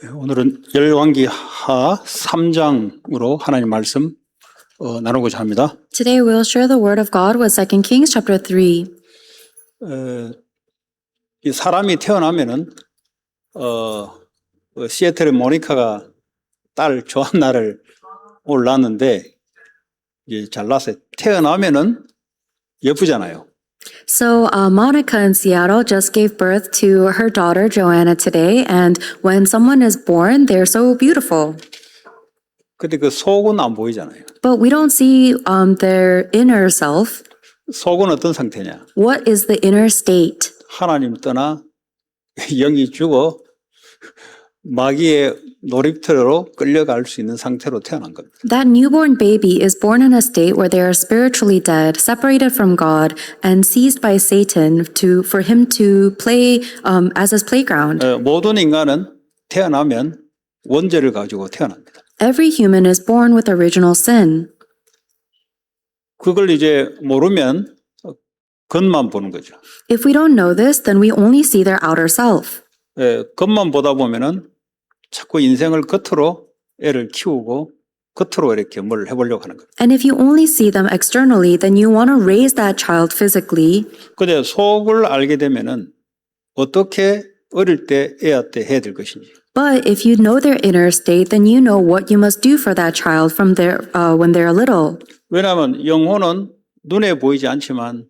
오늘은 열왕기하 3장으로 하나님 말씀 나누고자 합니다. Today we'll share the word of God with 2 Kings chapter 3. 이 사람이 태어나면은 시애틀의 모니카가 딸 조한나를 오늘 낳았는데 이제 잘났어요. 태어나면은 예쁘잖아요. So Monica in Seattle just gave birth to her daughter Joanna today, and when someone is born, they're so beautiful. 근데 그 속은 안 보이잖아요. But we don't see their inner self. 속은 어떤 상태냐? What is the inner state? 하나님 떠나 영이 죽어 마귀의 놀이터로 끌려갈 수 있는 상태로 태어난 겁니다. That newborn baby is born in a state where they are spiritually dead, separated from God, and seized by Satan for him to play as his playground. 모든 인간은 태어나면 원죄를 가지고 태어납니다. Every human is born with original sin. 그걸 이제 모르면 겉만 보는 거죠. If we don't know this, then we only see their outer self. 겉만 보다 보면은 자꾸 인생을 겉으로 애를 키우고 겉으로 이렇게 뭘 해보려고 하는 거예요. And if you only see them externally, then you want to raise that child physically. 근데 속을 알게 되면은 어떻게 어릴 때 애한테 해야 될 것인지. But if you know their inner state, then you know what you must do for that child from when they're little. 왜냐하면 영혼은 눈에 보이지 않지만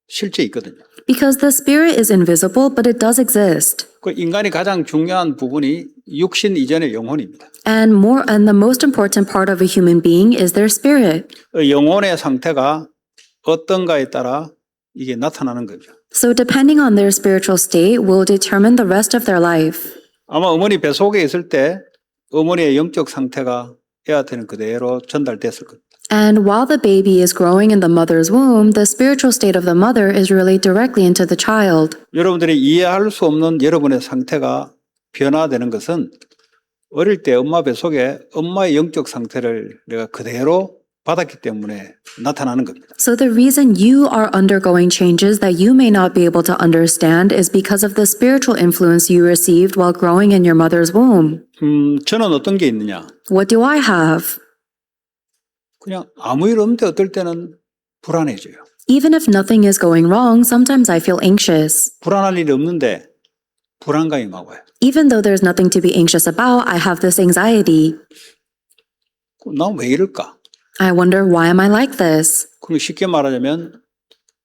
실제 있거든요. Because the spirit is invisible, but it does exist. 그 인간이 가장 중요한 부분이 육신 이전의 영혼입니다. And the most important part of a human being is their spirit. 영혼의 상태가 어떤가에 따라 이게 나타나는 거죠. So depending on their spiritual state will determine the rest of their life. 아마 어머니 뱃속에 있을 때 어머니의 영적 상태가 애한테는 그대로 전달됐을 겁니다. And while the baby is growing in the mother's womb, the spiritual state of the mother is relayed directly into the child. 여러분들이 이해할 수 없는 여러분의 상태가 변화되는 것은 어릴 때 엄마 뱃속에 엄마의 영적 상태를 내가 그대로 받았기 때문에 나타나는 겁니다. So the reason you are undergoing changes that you may not be able to understand is because of the spiritual influence you received while growing in your mother's womb. 저는 어떤 게 있느냐? What do I have? 그냥 아무 일 없는데 어떨 때는 불안해져요. Even if nothing is going wrong, sometimes I feel anxious. 불안할 일이 없는데 불안감이 막 와요. Even though there's nothing to be anxious about, I have this anxiety. 난 왜 이럴까? I wonder, why am I like this? 그럼 쉽게 말하자면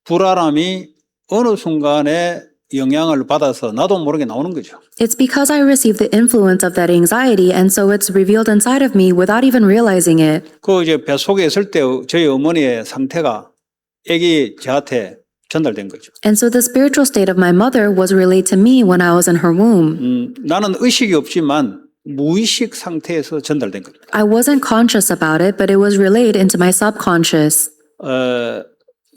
불안함이 어느 순간에 영향을 받아서 나도 모르게 나오는 거죠. It's because I received the influence of that anxiety, and so it's revealed inside of me without even realizing it. 그 이제 뱃속에 있을 때 저희 어머니의 상태가 애기 저한테 전달된 거죠. And so the spiritual state of my mother was relayed to me when I was in her womb. 나는 의식이 없지만 무의식 상태에서 전달된 겁니다. I wasn't conscious about it, but it was relayed into my subconscious.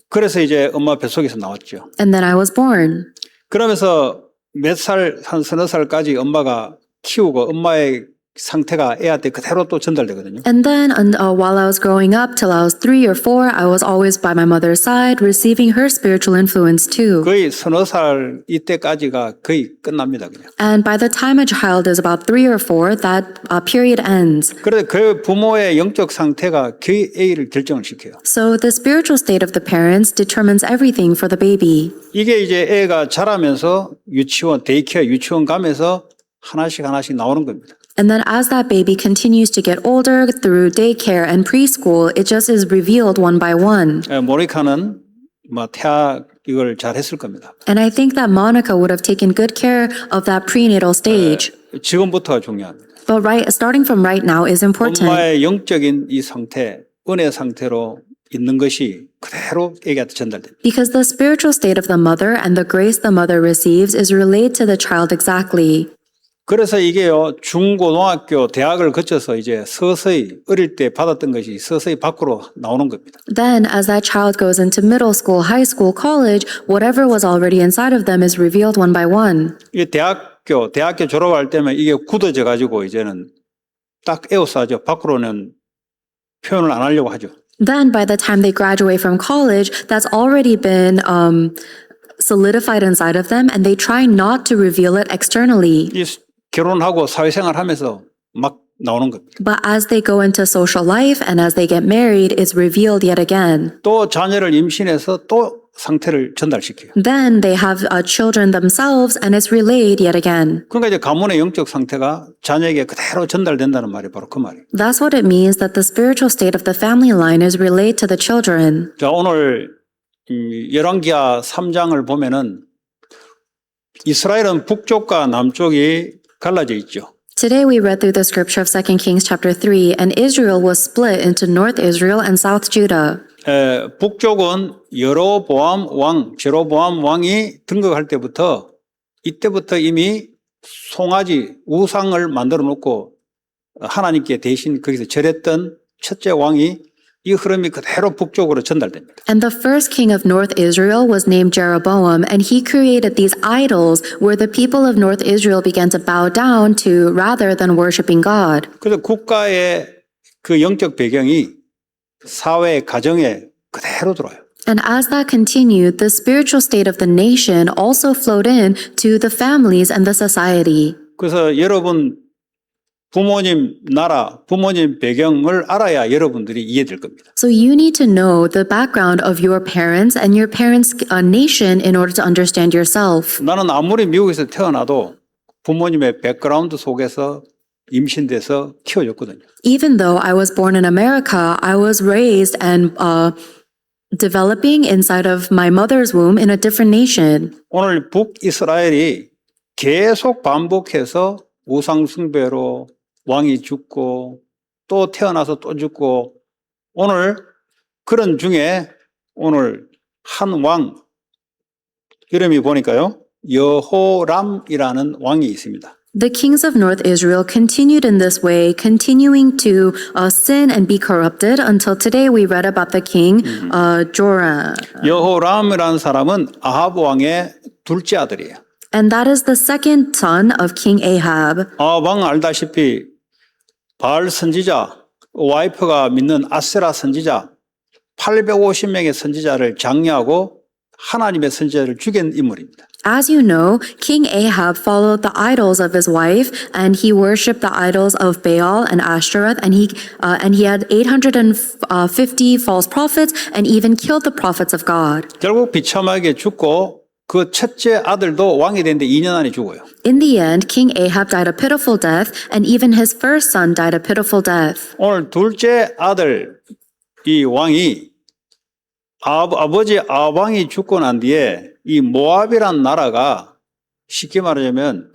그래서 이제 엄마 뱃속에서 나왔죠. And then I was born. 그러면서 몇 살, 한 서너 살까지 엄마가 키우고 엄마의 상태가 애한테 그대로 또 전달되거든요. And then while I was growing up till I was 3 or 4, I was always by my mother's side, receiving her spiritual influence too. 거의 서너 살 이때까지가 거의 끝납니다. 그냥. And by the time a child is about 3 or 4, that period ends. 그래서 그 부모의 영적 상태가 거의 애를 결정을 시켜요. So the spiritual state of the parents determines everything for the baby. 이게 이제 애가 자라면서 유치원, 데이케어, 유치원 가면서 하나씩 나오는 겁니다. And then as that baby continues to get older through daycare and preschool, it just is revealed one by one. 모니카는 뭐 태아 이걸 잘 했을 겁니다. And I think that Monica would have taken good care of that prenatal stage. 지금부터가 중요합니다. But starting from right now is important. 엄마의 영적인 이 상태, 은혜 상태로 있는 것이 그대로 애기한테 전달됩니다. Because the spiritual state of the mother and the grace the mother receives is relayed to the child exactly. 그래서 이게요, 중고등학교, 대학을 거쳐서 이제 서서히 어릴 때 받았던 것이 서서히 밖으로 나오는 겁니다. Then, as that child goes into middle school, high school, college, whatever was already inside of them is revealed one by one. 이게 대학교 졸업할 때면 이게 굳어져 가지고 이제는 딱 에워싸죠. 밖으로는 표현을 안 하려고 하죠. Then, by the time they graduate from college, that's already been solidified inside of them, and they try not to reveal it externally. 이 결혼하고 사회생활 하면서 막 나오는 겁니다. But as they go into social life and as they get married, it's revealed yet again. 또 자녀를 임신해서 또 상태를 전달시켜요. Then they have children themselves and it's relayed yet again. 그러니까 이제 가문의 영적 상태가 자녀에게 그대로 전달된다는 말이 바로 그 말이에요. That's what it means that the spiritual state of the family line is relayed to the children. 자, 오늘 열왕기하 3장을 보면은 이스라엘은 북쪽과 남쪽이 갈라져 있죠. Today we read through the scripture of 2 Kings chapter 3, and Israel was split into North Israel and South Judah. 북쪽은 여로보암 왕, 제로보암 왕이 등극할 때부터 이때부터 이미 송아지 우상을 만들어 놓고 하나님께 대신 거기서 절했던 첫째 왕이 이 흐름이 그대로 북쪽으로 전달됩니다. And the first king of North Israel was named Jeroboam, and he created these idols where the people of North Israel began to bow down to rather than worshiping God. 그래서 국가의 그 영적 배경이 사회, 가정에 그대로 들어와요. And as that continued, the spiritual state of the nation also flowed in to the families and the society. 그래서 여러분 부모님 나라, 부모님 배경을 알아야 여러분들이 이해될 겁니다. So you need to know the background of your parents and your parents' nation in order to understand yourself. 나는 아무리 미국에서 태어나도 부모님의 백그라운드 속에서 임신돼서 키워졌거든요. Even though I was born in America, I was raised and developing inside of my mother's womb in a different nation. 오늘 북이스라엘이 계속 반복해서 우상숭배로 왕이 죽고 또 태어나서 또 죽고 오늘 그런 중에 오늘 한 왕 이름이 보니까요 여호람이라는 왕이 있습니다. The kings of North Israel continued in this way, continuing to sin and be corrupted until today we read about the king Joram. 여호람이라는 사람은 아합 왕의 둘째 아들이에요. And that is the second son of King Ahab. 아합 왕 알다시피 바알 선지자, 와이프가 믿는 아세라 선지자 850명의 선지자를 장려하고 하나님의 선지자를 죽인 인물입니다. As you know, King Ahab followed the idols of his wife, and he worshipped the idols of Baal and Ashtoreth, and he had 850 false prophets, and even killed the prophets of God. 결국 비참하게 죽고 그 첫째 아들도 왕이 되는데 2년 안에 죽어요. In the end, King Ahab died a pitiful death, and even his first son died a pitiful death. 오늘 둘째 아들 이 왕이 아버지 아왕이 죽고 난 뒤에 이 모압이란 나라가 쉽게 말하자면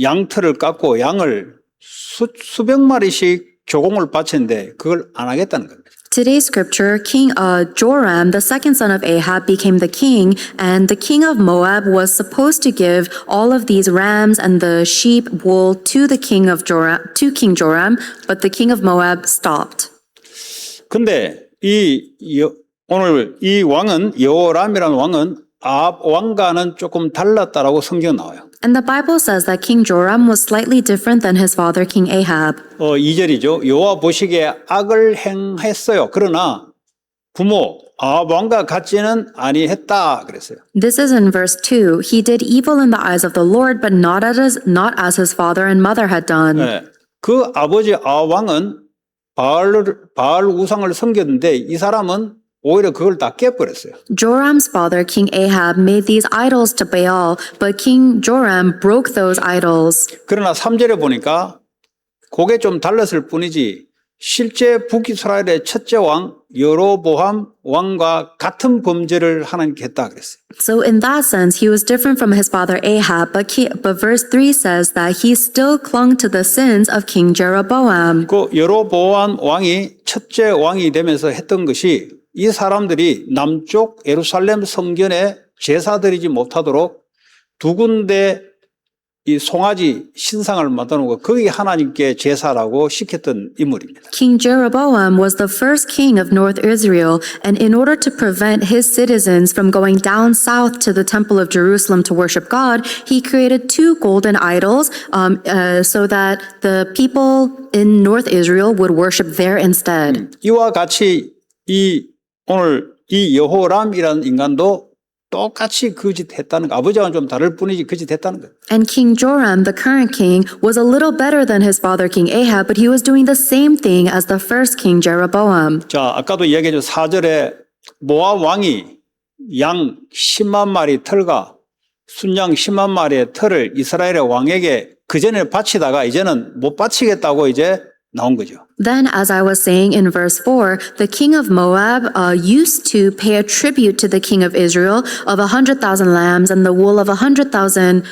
양털을 깎고 양을 수백 마리씩 조공을 바쳤는데 그걸 안 하겠다는 겁니다. Today's scripture, King Joram, the second son of Ahab, became the king, and the king of Moab was supposed to give all of these rams and the sheep wool to King Joram, but the king of Moab stopped. 근데 오늘 이 왕은 여호람이라는 왕은 아합 왕과는 조금 달랐다라고 성경 나와요. And the Bible says that King Joram was slightly different than his father, King Ahab. 2절이죠. 여호와 보시기에 악을 행했어요. 그러나 부모 아합 왕과 같지는 아니했다 그랬어요. This is in verse 2. He did evil in the eyes of the Lord, but not as his father and mother had done. 네, 그 아버지 아합 왕은 바알 우상을 섬겼는데 이 사람은 오히려 그걸 다 깨버렸어요. Joram's father, King Ahab, made these idols to Baal, but King Joram broke those idols. 그러나 3절에 보니까 그게 좀 달랐을 뿐이지 실제 북이스라엘의 첫째 왕 여로보암 왕과 같은 범죄를 하나님께 했다 그랬어요. So in that sense, he was different from his father Ahab, but verse 3 says that he still clung to the sins of King Jeroboam. 그 여로보암 왕이 첫째 왕이 되면서 했던 것이 이 사람들이 남쪽 예루살렘 성전에 제사 드리지 못하도록 두 군데 이 송아지 신상을 만들어 놓고 거기 하나님께 제사라고 시켰던 인물입니다. King Jeroboam was the first king of North Israel, and in order to prevent his citizens from going down south to the temple of Jerusalem to worship God, he created two golden idols so that the people in North Israel would worship there instead. 이와 같이 오늘 이 여호람이라는 인간도 똑같이 그 짓 했다는 거. 아버지와는 좀 다를 뿐이지 그 짓 했다는 거예요. And King Joram, the current king, was a little better than his father King Ahab, but he was doing the same thing as the first king Jeroboam. 자, 아까도 이야기했죠. 4절에 모압 왕이 양 10만 마리 털과 순양 10만 마리의 털을 이스라엘의 왕에게 그전에 바치다가 이제는 못 바치겠다고 이제 나온 거죠. Then, as I was saying in verse 4, the king of Moab used to pay a tribute to the king of Israel of 100,000 lambs and the wool of 100,000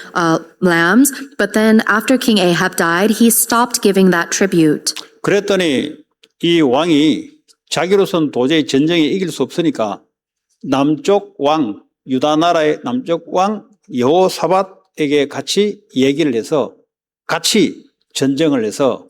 lambs. But then, after King Ahab died, he stopped giving that tribute. 그랬더니 이 왕이 자기로서는 도저히 전쟁에 이길 수 없으니까 남쪽 왕, 유다 나라의 남쪽 왕 여호사밧에게 같이 얘기를 해서 같이 전쟁을 해서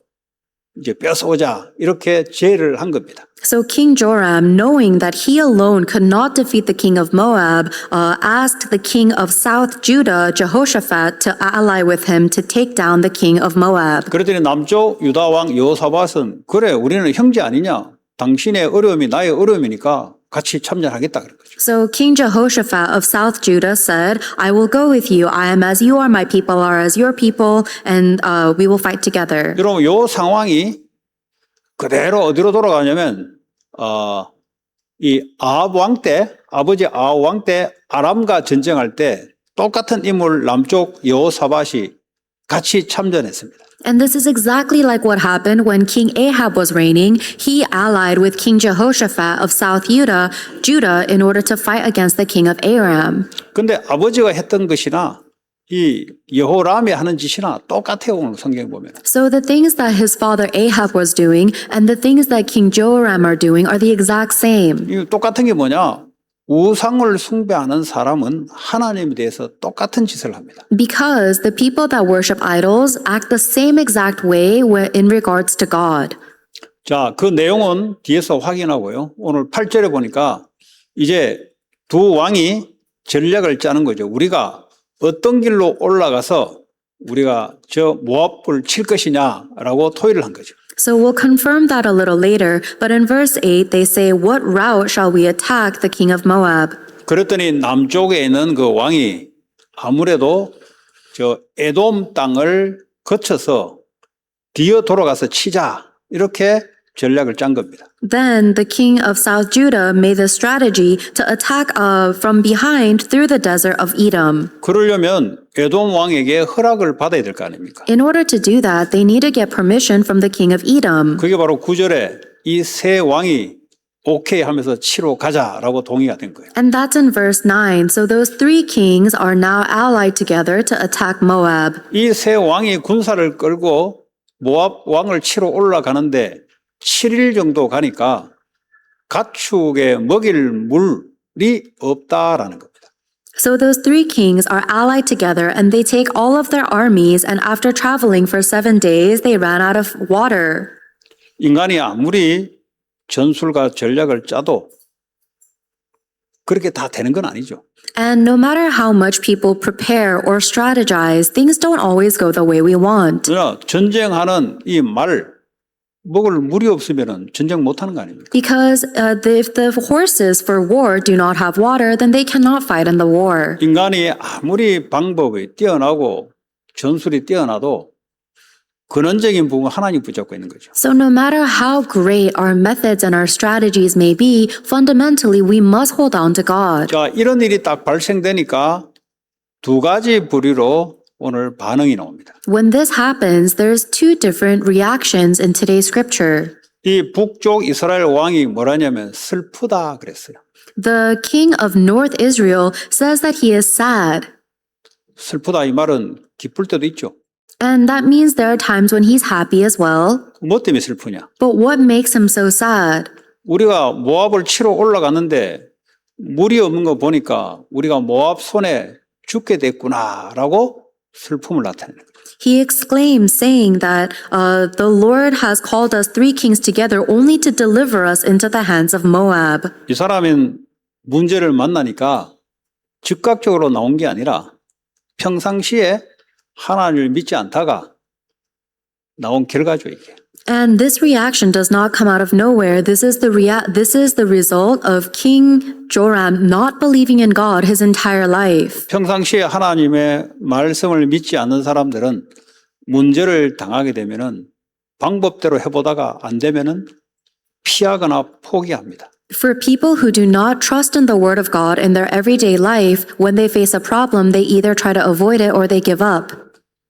이제 뺏어오자 이렇게 제의를 한 겁니다. So King Joram, knowing that he alone could not defeat the king of Moab, asked the king of South Judah, Jehoshaphat, to ally with him to take down the king of Moab. 그랬더니 남쪽 유다 왕 여호사밧은 그래 우리는 형제 아니냐? 당신의 어려움이 나의 어려움이니까 같이 참전하겠다 그런 거죠. So King Jehoshaphat of South Judah said, I will go with you. I am as you are, my people are as your people, and we will fight together. 여러분 요 상황이 그대로 어디로 돌아가냐면 이 아합 왕 때 아버지 아합 왕 때 아람과 전쟁할 때 똑같은 인물 남쪽 여호사밧이 같이 참전했습니다. And this is exactly like what happened when King Ahab was reigning. He allied with King Jehoshaphat of South Judah in order to fight against the king of Aram. 근데 아버지가 했던 것이나 이 여호람이 하는 짓이나 똑같아요. 오늘 성경 보면. So the things that his father Ahab was doing and the things that King Joram are doing are the exact same. 이 똑같은 게 뭐냐? 우상을 숭배하는 사람은 하나님에 대해서 똑같은 짓을 합니다. Because the people that worship idols act the same exact way in regards to God. 자, 그 내용은 뒤에서 확인하고요. 오늘 8절에 보니까 이제 두 왕이 전략을 짜는 거죠. 우리가 어떤 길로 올라가서 우리가 저 모압을 칠 것이냐라고 토의를 한 거죠. So we'll confirm that a little later, but in verse 8 they say, what route shall we attack the king of Moab? 그랬더니 남쪽에 있는 그 왕이 아무래도 저 에돔 땅을 거쳐서 뒤어 돌아가서 치자 이렇게 전략을 짠 겁니다. Then the king of South Judah made the strategy to attack from behind through the desert of Edom. 그러려면 에돔 왕에게 허락을 받아야 될 거 아닙니까? In order to do that, they need to get permission from the king of Edom. 그게 바로 9절에 이 세 왕이 오케이 하면서 치러 가자라고 동의가 된 거예요. And that's in verse 9. So those three kings are now allied together to attack Moab. 이 세 왕이 군사를 끌고 모압 왕을 치러 올라가는데 7일 정도 가니까 가축에 먹일 물이 없다라는 겁니다. So those three kings are allied together and they take all of their armies, and after traveling for 7 days, they ran out of water. 인간이 아무리 전술과 전략을 짜도 그렇게 다 되는 건 아니죠. And no matter how much people prepare or strategize, things don't always go the way we want. 그러나 전쟁하는 이 말 먹을 물이 없으면 전쟁 못하는 거 아닙니까? Because if the horses for war do not have water, then they cannot fight in the war. 인간이 아무리 방법이 뛰어나고 전술이 뛰어나도 근원적인 부분 하나님 붙잡고 있는 거죠. So no matter how great our methods and our strategies may be, fundamentally we must hold on to God. 자, 이런 일이 딱 발생되니까 두 가지 부류로 오늘 반응이 나옵니다. When this happens, there's two different reactions in today's scripture. 이 북쪽 이스라엘 왕이 뭐라냐면 슬프다 그랬어요. The king of North Israel says that he is sad. 슬프다 이 말은 기쁠 때도 있죠. And that means there are times when he's happy as well. 뭐 때문에 슬프냐? But what makes him so sad? 우리가 모압을 치러 올라갔는데 물이 없는 거 보니까 우리가 모압 손에 죽게 됐구나라고 슬픔을 나타내는 거예요. He exclaims, saying that the Lord has called us three kings together only to deliver us into the hands of Moab. 이 사람은 문제를 만나니까 즉각적으로 나온 게 아니라 평상시에 하나님을 믿지 않다가 나온 결과죠, 이게. And this reaction does not come out of nowhere. This is the result of King Joram not believing in God his entire life. 평상시에 하나님의 말씀을 믿지 않는 사람들은 문제를 당하게 되면은 방법대로 해보다가 안 되면은 피하거나 포기합니다. For people who do not trust in the word of God in their everyday life, when they face a problem, they either try to avoid it or they give up.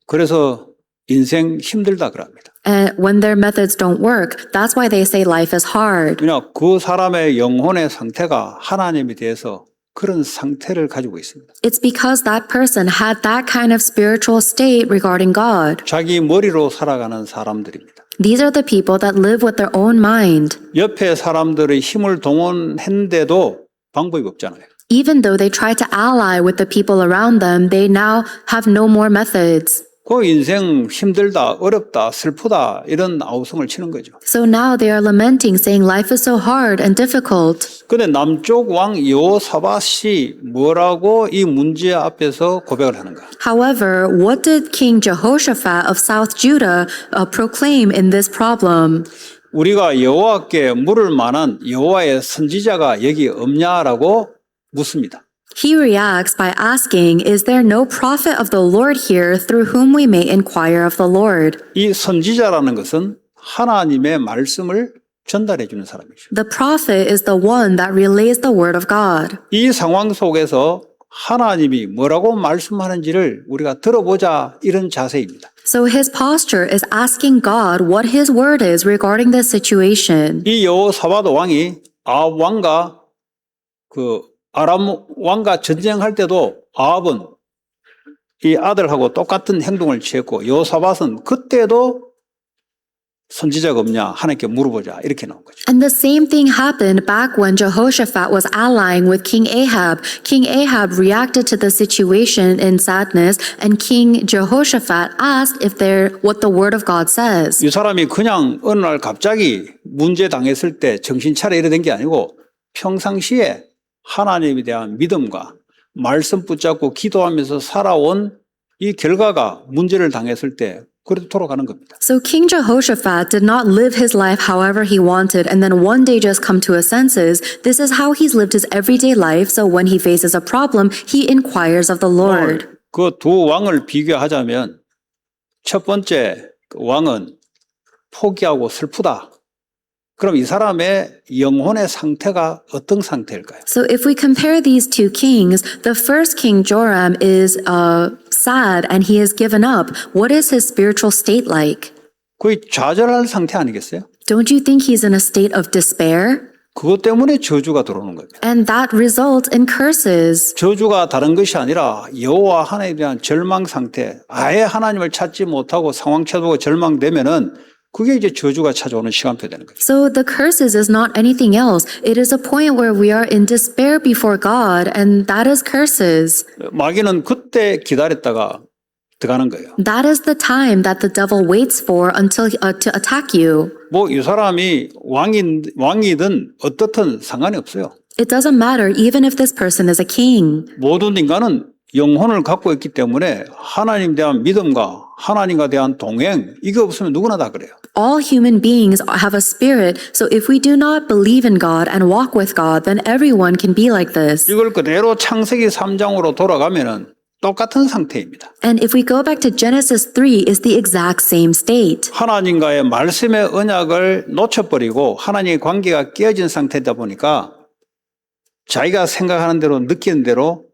그래서 인생 힘들다 그럽니다. And when their methods don't work, that's why they say life is hard. 왜냐, 그 사람의 영혼의 상태가 하나님에 대해서 그런 상태를 가지고 있습니다. It's because that person had that kind of spiritual state regarding God. 자기 머리로 살아가는 사람들입니다. These are the people that live with their own mind. 옆에 사람들의 힘을 동원했는데도 방법이 없잖아요. Even though they try to ally with the people around them, they now have no more methods. 그 인생 힘들다, 어렵다, 슬프다 이런 아우성을 치는 거죠. So now they are lamenting, saying life is so hard and difficult. 근데 남쪽 왕 여호사밧이 뭐라고 이 문제 앞에서 고백을 하는가? However, what did King Jehoshaphat of South Judah proclaim in this problem? 우리가 여호와께 물을 만한 여호와의 선지자가 여기 없냐라고 묻습니다. He reacts by asking, is there no prophet of the Lord here through whom we may inquire of the Lord? 이 선지자라는 것은 하나님의 말씀을 전달해 주는 사람이죠. The prophet is the one that relays the word of God. 이 상황 속에서 하나님이 뭐라고 말씀하는지를 우리가 들어보자 이런 자세입니다. So his posture is asking God what his word is regarding this situation. 이 여호사밧 왕이 아합 왕과 아람 왕과 전쟁할 때도 아합은 이 아들하고 똑같은 행동을 취했고 여호사밧은 그때도 선지자가 없냐 하나님께 물어보자 이렇게 나온 거죠. And the same thing happened back when Jehoshaphat was allying with King Ahab. King Ahab reacted to the situation in sadness, and King Jehoshaphat asked what the word of God says. 이 사람이 그냥 어느 날 갑자기 문제 당했을 때 정신 차려 이래 된 게 아니고 평상시에 하나님에 대한 믿음과 말씀 붙잡고 기도하면서 살아온 이 결과가 문제를 당했을 때 그렇도록 하는 겁니다. So King Jehoshaphat did not live his life however he wanted and then one day just come to his senses. This is how he's lived his everyday life. So when he faces a problem, he inquires of the Lord. 그 두 왕을 비교하자면 첫 번째 왕은 포기하고 슬프다. 그럼 이 사람의 영혼의 상태가 어떤 상태일까요? So if we compare these two kings, the first king Joram is sad and he has given up. What is his spiritual state like? 거의 좌절할 상태 아니겠어요? Don't you think he's in a state of despair? 그것 때문에 저주가 들어오는 겁니다. And that results in curses. 저주가 다른 것이 아니라 여호와 하나님에 대한 절망 상태, 아예 하나님을 찾지 못하고 상황 처보고 절망되면은 그게 이제 저주가 찾아오는 시간표 되는 거죠. So the curses is not anything else. It is a point where we are in despair before God, and that is curses. 마귀는 그때 기다렸다가 들어가는 거예요. That is the time that the devil waits for until to attack you. 뭐 이 사람이 왕이든 어떻든 상관이 없어요. It doesn't matter even if this person is a king. 모든 인간은 영혼을 갖고 있기 때문에 하나님에 대한 믿음과 하나님과 대한 동행 이게 없으면 누구나 다 그래요. All human beings have a spirit, so if we do not believe in God and walk with God, then everyone can be like this. 이걸 그대로 창세기 3장으로 돌아가면은 똑같은 상태입니다. And if we go back to Genesis 3, it's the exact same state. 하나님과의 말씀의 언약을 놓쳐버리고 하나님의 관계가 깨어진 상태다 보니까 자기가 생각하는 대로 느끼는 대로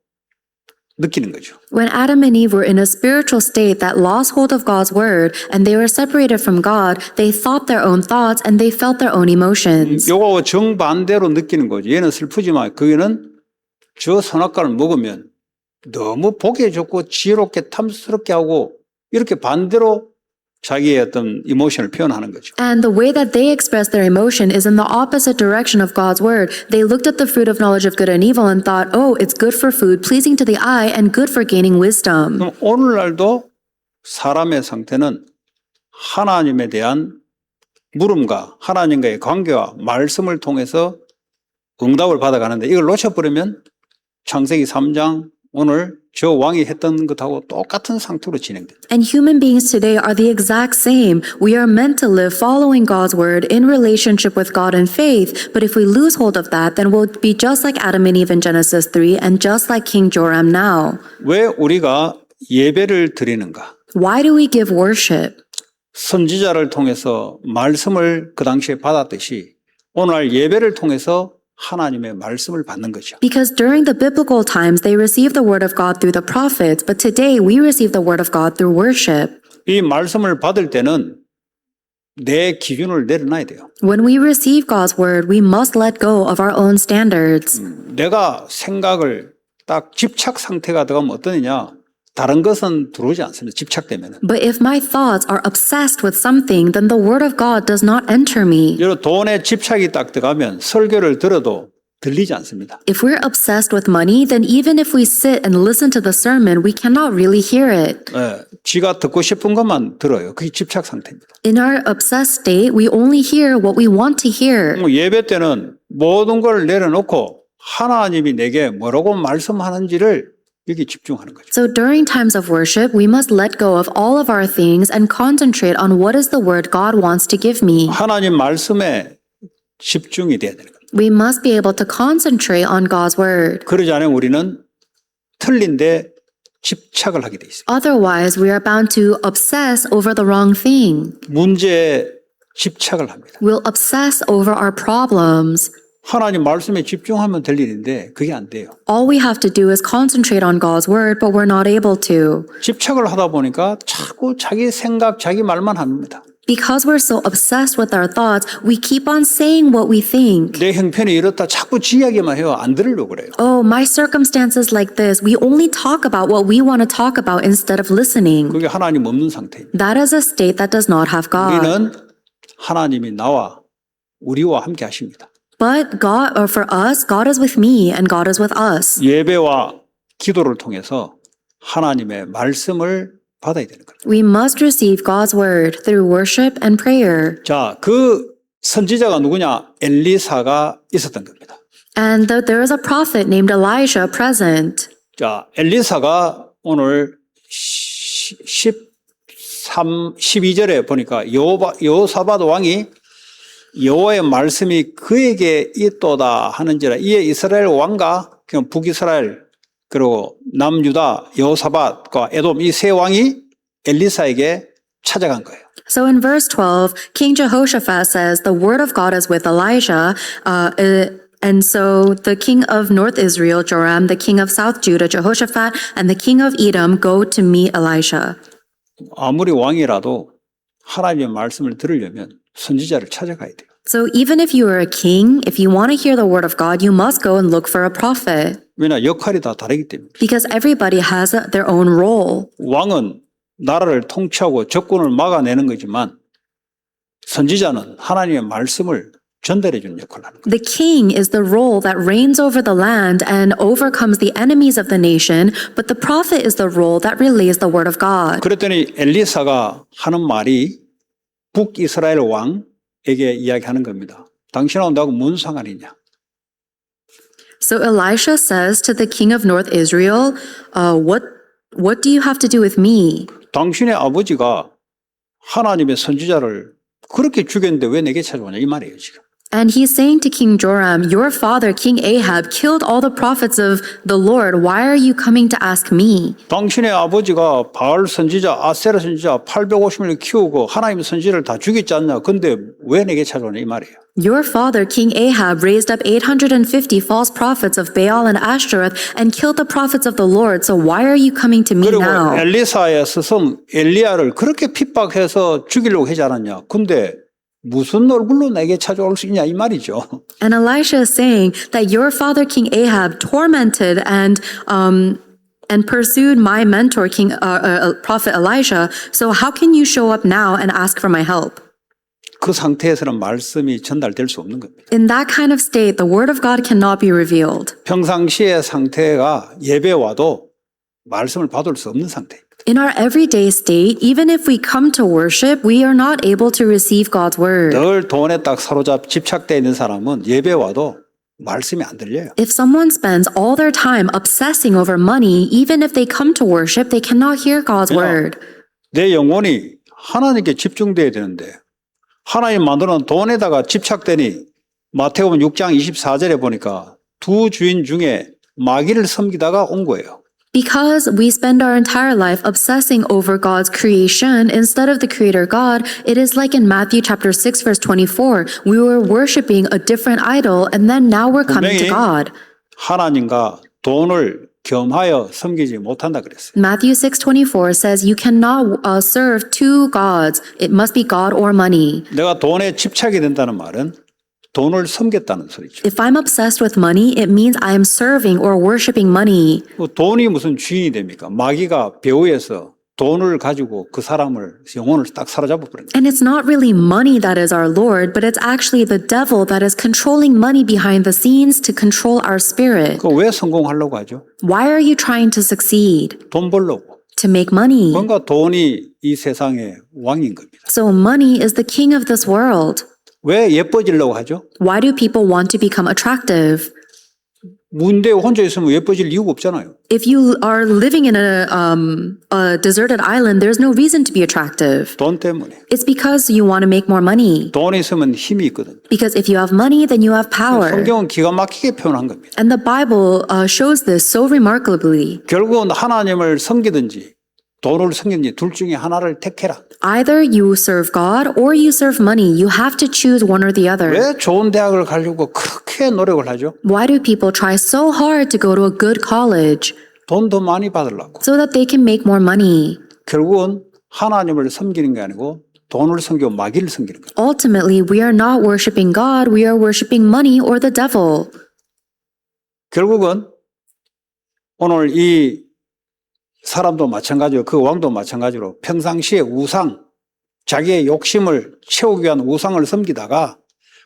느끼는 거죠. When Adam and Eve were in a spiritual state that lost hold of God's word and they were separated from God, they thought their own thoughts and they felt their own emotions. 요거 정반대로 느끼는 거죠. 얘는 슬프지만 거기는 저 선악과를 먹으면 너무 보기 좋고 지혜롭게 탐스럽게 하고 이렇게 반대로 자기의 어떤 이모션을 표현하는 거죠. And the way that they expressed their emotion is in the opposite direction of God's word. They looked at the fruit of knowledge of good and evil and thought, oh, it's good for food, pleasing to the eye, and good for gaining wisdom. 그럼 오늘날도 사람의 상태는 하나님에 대한 물음과 하나님과의 관계와 말씀을 통해서 응답을 받아가는데 이걸 놓쳐버리면 창세기 3장 오늘 저 왕이 했던 것하고 똑같은 상태로 진행됩니다. And human beings today are the exact same. We are meant to live following God's word in relationship with God and faith. But if we lose hold of that, then we'll be just like Adam and Eve in Genesis 3 and just like King Joram now. 왜 우리가 예배를 드리는가? Why do we give worship? 선지자를 통해서 말씀을 그 당시에 받았듯이 오늘날 예배를 통해서 하나님의 말씀을 받는 거죠. Because during the biblical times, they received the word of God through the prophets, but today we receive the word of God through worship. 이 말씀을 받을 때는 내 기준을 내려놔야 돼요. When we receive God's word, we must let go of our own standards. 내가 생각을 딱 집착 상태가 들어가면 어떠느냐? 다른 것은 들어오지 않습니다. 집착되면. But if my thoughts are obsessed with something, then the word of God does not enter me. 여러분 돈에 집착이 딱 들어가면 설교를 들어도 들리지 않습니다. If we're obsessed with money, then even if we sit and listen to the sermon, we cannot really hear it. 지가 듣고 싶은 것만 들어요. 그게 집착 상태입니다. In our obsessed state, we only hear what we want to hear. 예배 때는 모든 걸 내려놓고 하나님이 내게 뭐라고 말씀하는지를 여기 집중하는 거죠. So during times of worship, we must let go of all of our things and concentrate on what is the word God wants to give me. 하나님 말씀에 집중이 돼야 되는 거예요. We must be able to concentrate on God's word. 그러지 않으면 우리는 틀린데 집착을 하게 돼 있어요. Otherwise, we are bound to obsess over the wrong thing. 문제에 집착을 합니다. We'll obsess over our problems. 하나님 말씀에 집중하면 될 일인데 그게 안 돼요. All we have to do is concentrate on God's word, but we're not able to. 집착을 하다 보니까 자꾸 자기 생각, 자기 말만 합니다. Because we're so obsessed with our thoughts, we keep on saying what we think. 내 형편이 이렇다 자꾸 지 이야기만 해요. 안 들으려고 그래요. Oh, my circumstances like this. We only talk about what we want to talk about instead of listening. 그게 하나님 없는 상태입니다. That is a state that does not have God. 우리는 하나님이 나와 우리와 함께 하십니다. But God, or for us, God is with me and God is with us. 예배와 기도를 통해서 하나님의 말씀을 받아야 되는 거예요. We must receive God's word through worship and prayer. 자, 그 선지자가 누구냐? 엘리사가 있었던 겁니다. And there is a prophet named Elijah present. 자, 엘리사가 오늘 12절에 보니까 여호사밧 왕이 여호와의 말씀이 그에게 있도다 하는지라 이에 이스라엘 왕과 북이스라엘 그리고 남유다 여호사밧과 에돔 이 세 왕이 엘리사에게 찾아간 거예요. So in verse 12, King Jehoshaphat says, the word of God is with Elijah. And so the king of North Israel, Joram, the king of South Judah, Jehoshaphat, and the king of Edom go to meet Elisha. 아무리 왕이라도 하나님의 말씀을 들으려면 선지자를 찾아가야 돼요. So even if you are a king, if you want to hear the word of God, you must go and look for a prophet. 왜냐 역할이 다 다르기 때문에. Because everybody has their own role. 왕은 나라를 통치하고 적군을 막아내는 거지만 선지자는 하나님의 말씀을 전달해 주는 역할을 하는 거예요. The king is the role that reigns over the land and overcomes the enemies of the nation, but the prophet is the role that relays the word of God. 그랬더니 엘리사가 하는 말이 북이스라엘 왕에게 이야기하는 겁니다. 당신하고 나하고 무슨 상관이냐? So Elisha says to the king of North Israel, what do you have to do with me? 당신의 아버지가 하나님의 선지자를 그렇게 죽였는데 왜 내게 찾아오냐 이 말이에요 지금. And he's saying to King Joram, your father, King Ahab, killed all the prophets of the Lord. Why are you coming to ask me? 당신의 아버지가 바알 선지자, 아세라 선지자 850명을 키우고 하나님의 선지자를 다 죽였지 않냐. 근데 왜 내게 찾아오냐 이 말이에요. Your father, King Ahab, raised up 850 false prophets of Baal and Ashtoreth and killed the prophets of the Lord. So why are you coming to me 그리고 now? 엘리사의 스승 엘리야를 그렇게 핍박해서 죽이려고 하지 않았냐. 근데 무슨 얼굴로 내게 찾아올 수 있냐 이 말이죠. And Elisha is saying that your father, King Ahab, tormented and pursued my mentor, Prophet Elisha. So how can you show up now and ask for my help? 그 상태에서는 말씀이 전달될 수 없는 겁니다. In that kind of state, the word of God cannot be revealed. 평상시의 상태가 예배 와도 말씀을 받을 수 없는 상태입니다. In our everyday state, even if we come to worship, we are not able to receive God's word. 늘 돈에 딱 사로잡 집착되어 있는 사람은 예배 와도 말씀이 안 들려요. If someone spends all their time obsessing over money, even if they come to worship, they cannot hear God's word. 내 영혼이 하나님께 집중돼야 되는데 하나님 만드는 돈에다가 집착되니 마태복음 6장 24절에 보니까 두 주인 중에 마귀를 섬기다가 온 거예요. Because we spend our entire life obsessing over God's creation instead of the creator God, it is like in Matthew chapter 6 verse 24, we were worshiping a different idol and then now we're coming to 분명히 God. 하나님과 돈을 겸하여 섬기지 못한다 그랬어요. Matthew 6:24 says you cannot serve two gods. It must be God or money. 내가 돈에 집착이 된다는 말은 돈을 섬겼다는 소리죠. If I'm obsessed with money, it means I am serving or worshiping money. 돈이 무슨 주인이 됩니까? 마귀가 배후에서 돈을 가지고 그 사람을 영혼을 딱 사로잡아 버린 거예요. And it's not really money that is our Lord, but it's actually the devil that is controlling money behind the scenes to control our spirit. 그 왜 성공하려고 하죠? Why are you trying to succeed? 돈 벌려고. To make money. 뭔가 돈이 이 세상의 왕인 겁니다. So money is the king of this world. 왜 예뻐지려고 하죠? Why do people want to become attractive? 문대 혼자 있으면 예뻐질 이유가 없잖아요. If you are living in a deserted island, there's no reason to be attractive. 돈 때문에. It's because you want to make more money. 돈이 있으면 힘이 있거든. Because if you have money, then you have power. 성경은 기가 막히게 표현한 겁니다. And the Bible shows this so remarkably. 결국은 하나님을 섬기든지 돈을 섬기든지 둘 중에 하나를 택해라. Either you serve God or you serve money. You have to choose one or the other. 왜 좋은 대학을 가려고 그렇게 노력을 하죠? Why do people try so hard to go to a good college? 돈 더 많이 받으려고. So that they can make more money. 결국은 하나님을 섬기는 게 아니고 돈을 섬기고 마귀를 섬기는 거예요. Ultimately, we are not worshiping God. We are worshiping money or the devil. 결국은 오늘 이 사람도 마찬가지로 그 왕도 마찬가지로 평상시에 우상, 자기의 욕심을 채우기 위한 우상을 섬기다가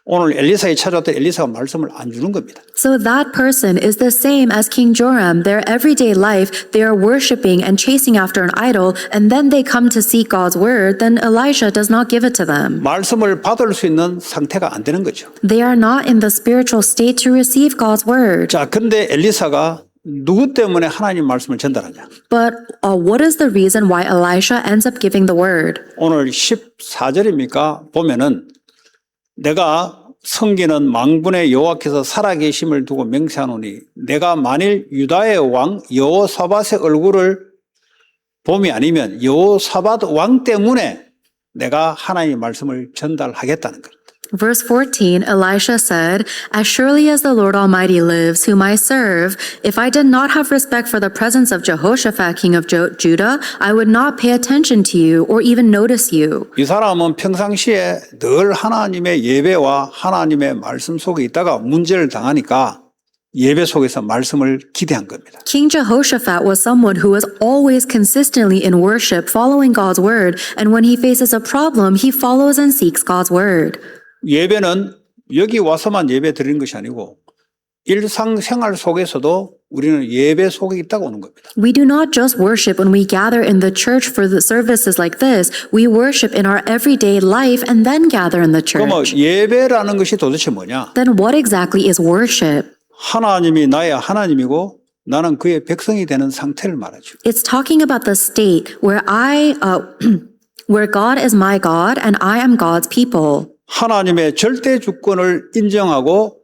오늘 엘리사에 찾아왔던 엘리사가 말씀을 안 주는 겁니다. So that person is the same as King Joram. Their everyday life, they are worshiping and chasing after an idol, and then they come to seek God's word, then Elisha does not give it to them. 말씀을 받을 수 있는 상태가 안 되는 거죠. They are not in the spiritual state to receive God's word. 자, 그런데 엘리사가 누구 때문에 하나님 말씀을 전달하냐? But what is the reason why Elisha ends up giving the word? 오늘 14절입니까? 보면은 내가 섬기는 망군의 여호와께서 살아계심을 두고 맹세하노니 내가 만일 유다의 왕 여호사밧의 얼굴을 봄이 아니면 여호사밧 왕 때문에 내가 하나님의 말씀을 전달하겠다는 겁니다. Verse 14, Elisha said, As surely as the Lord Almighty lives, whom I serve, if I did not have respect for the presence of Jehoshaphat, king of Judah, I would not pay attention to you or even notice you. 이 사람은 평상시에 늘 하나님의 예배와 하나님의 말씀 속에 있다가 문제를 당하니까 예배 속에서 말씀을 기대한 겁니다. King Jehoshaphat was someone who was always consistently in worship, following God's word, and when he faces a problem, he follows and seeks God's word. 예배는 여기 와서만 예배 드리는 것이 아니고 일상생활 속에서도 우리는 예배 속에 있다고 오는 겁니다. We do not just worship when we gather in the church for the services like this. We worship in our everyday life and then gather in the 그럼 church. 예배라는 것이 도대체 뭐냐? Then what exactly is worship? 하나님이 나의 하나님이고 나는 그의 백성이 되는 상태를 말하죠. It's talking about the state where where God is my God and I am God's people. 하나님의 절대 주권을 인정하고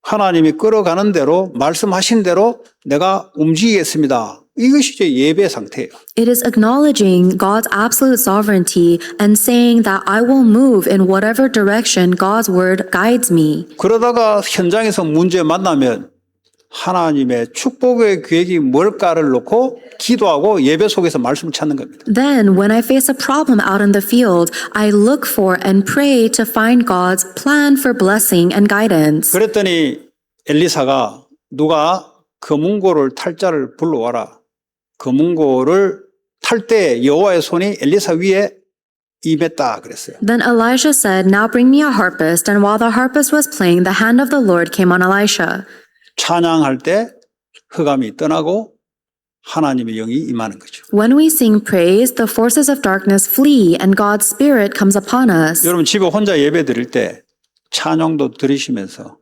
하나님이 끌어가는 대로 말씀하신 대로 내가 움직이겠습니다. 이것이 이제 예배 상태예요. It is acknowledging God's absolute sovereignty and saying that I will move in whatever direction God's word guides me. 그러다가 현장에서 문제 만나면 하나님의 축복의 계획이 뭘까를 놓고 기도하고 예배 속에서 말씀을 찾는 겁니다. Then, when I face a problem out in the field, I look for and pray to find God's plan for blessing and guidance. 그랬더니 엘리사가 누가 거문고를 탈 자를 불러와라. 거문고를 탈 때 여호와의 손이 엘리사 위에 임했다 그랬어요. Then Elijah said, Now bring me a harpist. And while the harpist was playing, the hand of the Lord came on Elisha. 찬양할 때 흑암이 떠나고 하나님의 영이 임하는 거죠. When we sing praise, the forces of darkness flee and God's spirit comes upon us. 여러분 집에 혼자 예배 드릴 때 찬양도 들으시면서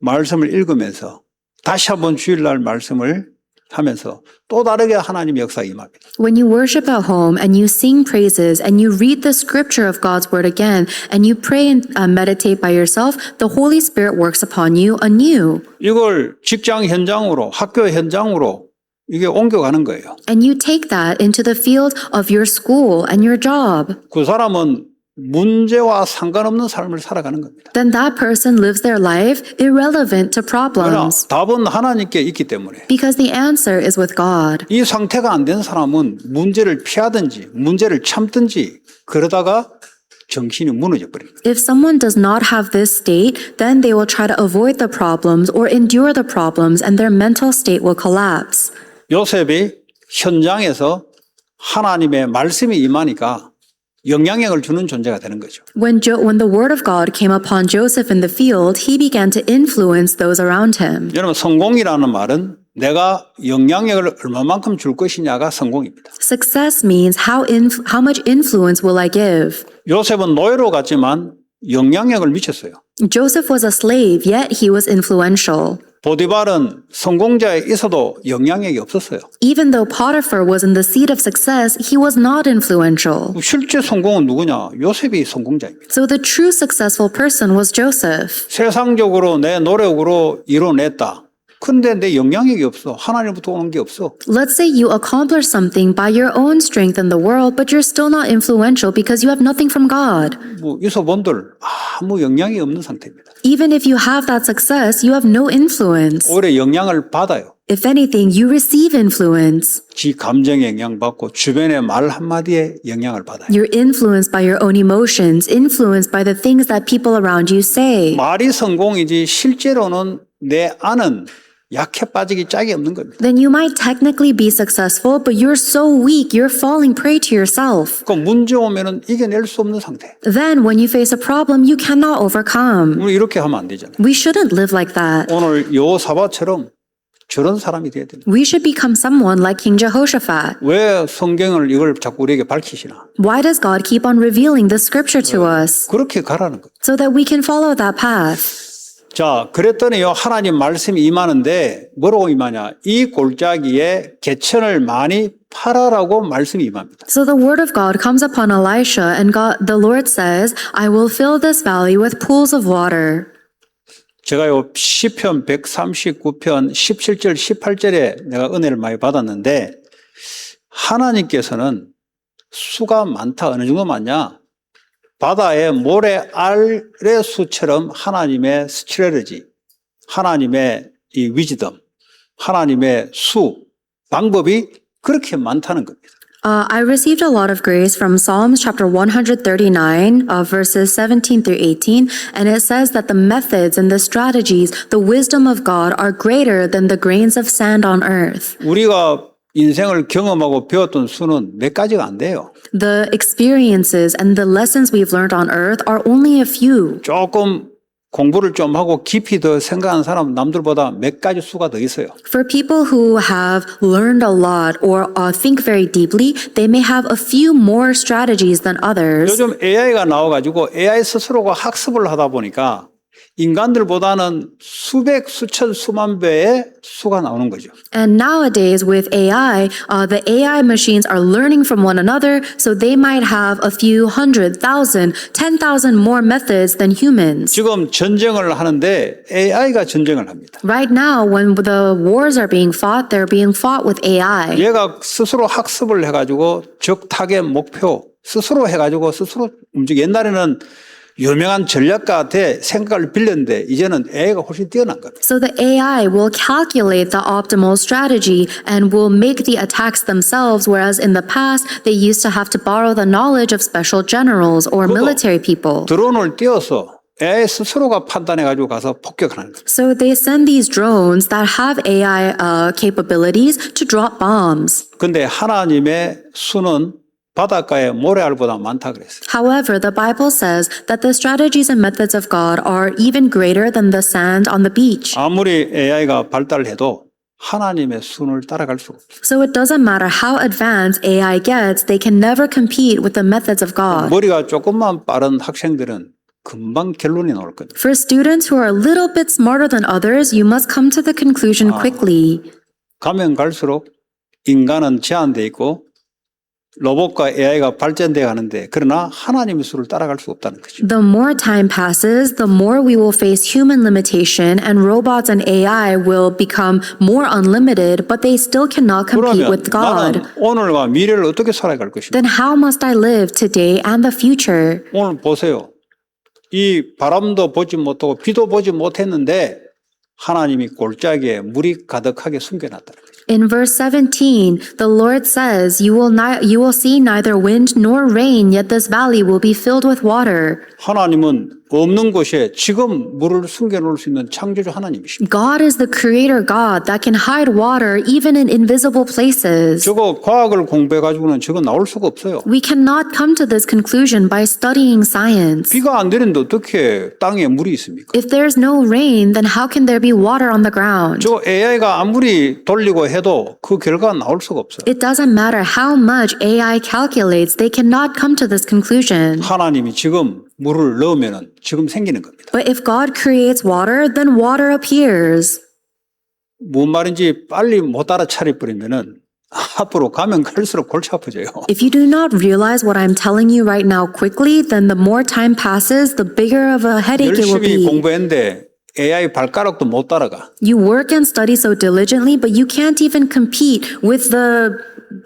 말씀을 읽으면서 다시 한번 주일날 말씀을 하면서 또 다르게 하나님의 역사가 임합니다. When you worship at home and you sing praises and you read the scripture of God's word again and you pray and meditate by yourself, the Holy Spirit works upon you anew. 이걸 직장 현장으로, 학교 현장으로 이게 옮겨가는 거예요. And you take that into the field of your school and your job. 그 사람은 문제와 상관없는 삶을 살아가는 겁니다. Then that person lives their life irrelevant to 그러나 problems 답은 하나님께 있기 때문에 because the answer is with God. 이 상태가 안 된 사람은 문제를 피하든지 문제를 참든지 그러다가 정신이 무너져 버립니다. If someone does not have this state, then they will try to avoid the problems or endure the problems and their mental state will collapse. 요셉이 현장에서 하나님의 말씀이 임하니까 영향력을 주는 존재가 되는 거죠. When the word of God came upon Joseph in the field, he began to influence those around him. 여러분 성공이라는 말은 내가 영향력을 얼마만큼 줄 것이냐가 성공입니다. Success means how much influence will I give? 요셉은 노예로 갔지만 영향력을 미쳤어요. Joseph was a slave, yet he was influential. 보디발은 성공자에 있어도 영향력이 없었어요. Even though Potiphar was in the seat of success, he was not influential. 실제 성공은 누구냐? 요셉이 성공자입니다. So the true successful person was Joseph. 세상적으로 내 노력으로 이뤄냈다. 근데 내 영향력이 없어. 하나님부터 오는 게 없어. Let's say you accomplish something by your own strength in the world, but you're still not influential because you have nothing from God. 뭐 있어본들 아무 영향이 없는 상태입니다. Even if you have that success, you have no influence. 오히려 영향을 받아요. If anything, you receive influence. 지 감정에 영향받고 주변의 말 한마디에 영향을 받아요. You're influenced by your own emotions, influenced by the things that people around you say. 말이 성공이지 실제로는 내 안은 약해 빠지기 짝이 없는 겁니다. Then you might technically be successful, but you're so weak, you're falling prey to yourself. 그 문제 오면은 이겨낼 수 없는 상태. Then when you face a problem, you cannot overcome. 우리 이렇게 하면 안 되잖아요. We shouldn't live like that. 오늘 여호사밧처럼 저런 사람이 돼야 됩니다. We should become someone like King Jehoshaphat. 왜 성경을 이걸 자꾸 우리에게 밝히시나? Why does God keep on revealing the scripture to us? 그렇게 가라는 거예요. So that we can follow that path. 자, 그랬더니요, 하나님 말씀이 임하는데, 뭐라고 임하냐? 이 골짜기에 개천을 많이 팔아라고 말씀이 임합니다. So the word of God comes upon Elisha, and the Lord says, I will fill this valley with pools of water. 제가요, 시편 139편 17절, 18절에 내가 은혜를 많이 받았는데, 하나님께서는 수가 많다. 어느 정도 많냐? 바다의 모래 알의 수처럼 하나님의 스트레러지, 하나님의 이 위즈덤, 하나님의 수, 방법이 그렇게 많다는 겁니다. I received a lot of grace from Psalms chapter 139, verses 17 through 18, and it says that the methods and the strategies, the wisdom of God are greater than the grains of sand on earth. 우리가 인생을 경험하고 배웠던 수는 몇 가지가 안 돼요. The experiences and the lessons we've learned on earth are only a few. 조금 공부를 좀 하고 깊이 더 생각하는 사람은 남들보다 몇 가지 수가 더 있어요. For people who have learned a lot or think very deeply, they may have a few more strategies than others. 요즘 AI가 나와가지고 AI 스스로가 학습을 하다 보니까 인간들보다는 수백, 수천, 수만 배의 수가 나오는 거죠. And nowadays with AI, the AI machines are learning from one another, so they might have a few 100,000, 10,000 more methods than humans. 지금 전쟁을 하는데 AI가 전쟁을 합니다. Right now, when the wars are being fought, they're being fought with AI. 얘가 스스로 학습을 해가지고 적 타겟 목표 스스로 해가지고 스스로 움직여. 옛날에는 유명한 전략가한테 생각을 빌렸는데 이제는 AI가 훨씬 뛰어난 겁니다. So the AI will calculate the optimal strategy and will make the attacks themselves, whereas in the past, they used to have to borrow the knowledge of special generals or military people. 드론을 띄워서 AI 스스로가 판단해가지고 가서 폭격을 하는 거예요. So they send these drones that have AI capabilities to drop bombs. 근데 하나님의 수는 바닷가의 모래알보다 많다 그랬어요. However, the Bible says that the strategies and methods of God are even greater than the sand on the beach. 아무리 AI가 발달해도 하나님의 수를 따라갈 수가 없어요. So it doesn't matter how advanced AI gets, they can never compete with the methods of God. 머리가 조금만 빠른 학생들은 금방 결론이 나올 거예요. For students who are a little bit smarter than others, you must come to the conclusion quickly. 가면 갈수록 인간은 제한되어 있고 로봇과 AI가 발전되어 가는데 그러나 하나님의 수를 따라갈 수 없다는 거죠. The more time passes, the more we will face human limitation, and robots and AI will become more unlimited, but they still cannot compete 그러면 with God. 나는 오늘과 미래를 어떻게 살아갈 것인가? Then how must I live today and the future? 오늘 보세요. 이 바람도 보지 못하고 비도 보지 못했는데 하나님이 골짜기에 물이 가득하게 숨겨놨다는 거죠. In verse 17, the Lord says, you will see neither wind nor rain, yet this valley will be filled with water. 하나님은 없는 곳에 지금 물을 숨겨놓을 수 있는 창조주 하나님이십니다. God is the creator God that can hide water even in invisible places. 저거 과학을 공부해가지고는 저거 나올 수가 없어요. We cannot come to this conclusion by studying science. 비가 안 내리는데 어떻게 땅에 물이 있습니까? If there's no rain, then how can there be water on the ground? 저 AI가 아무리 돌리고 해도 그 결과가 나올 수가 없어요. It doesn't matter how much AI calculates, they cannot come to this conclusion. 하나님이 지금 물을 넣으면 지금 생기는 겁니다. But if God creates water, then water appears. 뭔 말인지 빨리 못 알아차려버리면은 앞으로 가면 갈수록 골치 아프져요. If you do not realize what I'm telling you right now quickly, then the more time passes, the bigger of a headache it will 열심히 be. 공부했는데 AI 발가락도 못 따라가. You work and study so diligently, but you can't even compete with the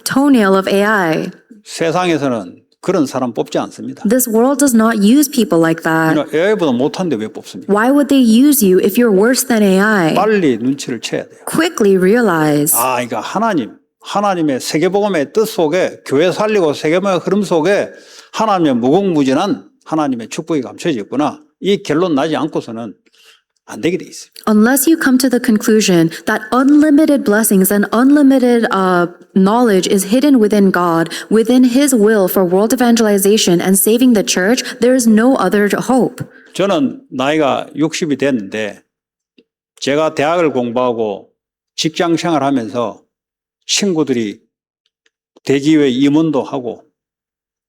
toenail of AI. 세상에서는 그런 사람 뽑지 않습니다. This world does not use people like that. AI보다 못한데 왜 뽑습니까? Why would they use you if you're worse than AI? 빨리 눈치를 채야 돼요. Quickly realize. 아, 이거 하나님의 세계복음의 뜻 속에 교회 살리고 세계복음의 흐름 속에 하나님의 무궁무진한 하나님의 축복이 감춰져 있구나. 이 결론 나지 않고서는 안 되게 돼 있어요. Unless you come to the conclusion that unlimited blessings and unlimited knowledge is hidden within God, within His will for world evangelization and saving the church, there is no other hope. 저는 나이가 60이 됐는데 제가 대학을 공부하고 직장 생활하면서 친구들이 대기회 임원도 하고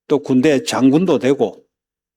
또 군대 장군도 되고